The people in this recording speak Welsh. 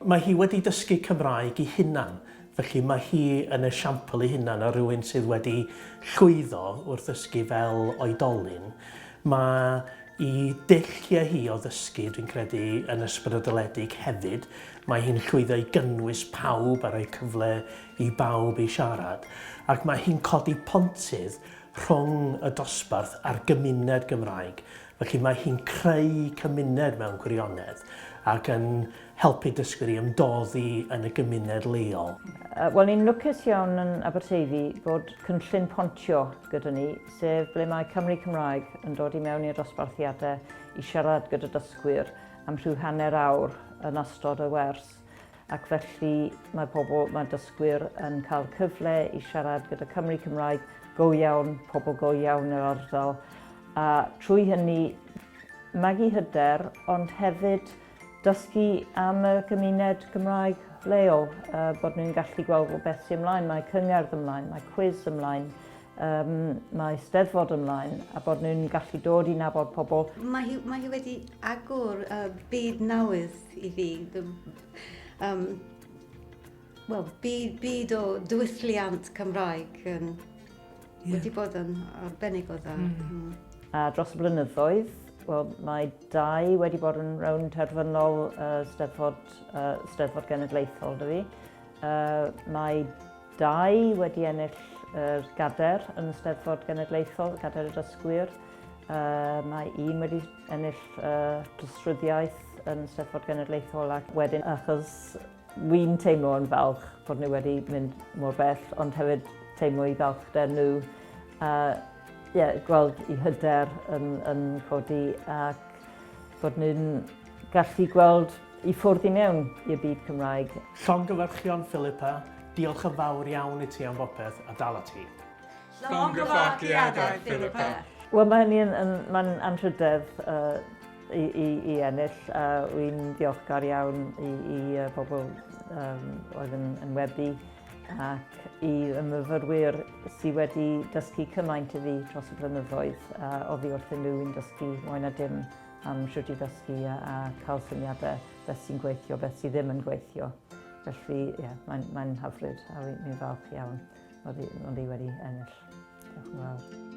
mae hi wedi dysgu Cymraeg I hunan. Felly mae hi yn esiampl I hunan o rywun sydd wedi llwyddo wrth ddysgu fel oedolyn. Mae I dylliau hi o ddysgu, dwi'n credu, yn ysbrydoledig hefyd. Mae hi'n llwyddo I gynnwys pawb a rhoi cyfle I bawb I siarad. Ac mae hi'n codi pontydd rhwng y dosbarth a'r gymuned Gymraeg. Felly mae hi'n creu cymuned mewn gwirionedd ac yn helpu dysgwyr I ymdoddi yn y gymuned leol. Wel, ni'n lwcus iawn yn Aberteifi bod cynllun pontio gyda ni, sef ble mae Cymru Cymraeg yn dod I mewn i'r dosbarthiadau I siarad gyda dysgwyr am rhyw hanner awr yn ystod y wers. Ac felly mae dysgwyr yn cael cyfle I siarad gyda Cymru Cymraeg go iawn, pobl go iawn yr ardal. A trwy hynny, magu hyder, ond hefyd dysgu am y gymuned Gymraeg leol, bod nhw'n gallu gweld beth sy'n ymlaen. Mae cyngerdd ymlaen, mae quiz ymlaen, mae steddfod ymlaen, a bod nhw'n gallu dod I nabod pobl. Mae hi wedi agor byd newydd I fi. Byd o diwylliant Cymraeg wedi bod yn arbennig o dda. A dros y blynyddoedd, mae 2 wedi bod yn rownd terfynol Steddfod Genedlaethol da fi. Mae 2 wedi ennill gader yn y Steddfod Genedlaethol, gader y dysgwyr. Mae 1 wedi ennill dysryddiaeth yn y Steddfod Genedlaethol ac wedyn achos wy'n teimlo yn falch bod nhw wedi mynd mor bell, ond hefyd teimlo I falchder nhw. Gweld I hyder yn codi ac bod nhw'n gallu gweld I ffwrdd I mewn i'r byd Cymraeg. Llongyfarchion Phillipa, diolch yn fawr iawn I ti am bopeth a dal at ti. Llongyfarchiadau Phillipa. Wel, mae hynny yn anrhydedd I ennill. Wy'n diolchgar iawn I bobl oedd yn webu ac I y myfyrwyr sydd wedi dysgu cymaint I fi dros y blynyddoedd. Oddi wrthyn nhw i'n dysgu mwy na dim am siwt I ddysgu a cael syniadau beth sy'n gweithio, beth sydd ddim yn gweithio. Felly, mae'n hyfryd a mi'n falch iawn oedd hi wedi ennill. Diolch yn fawr.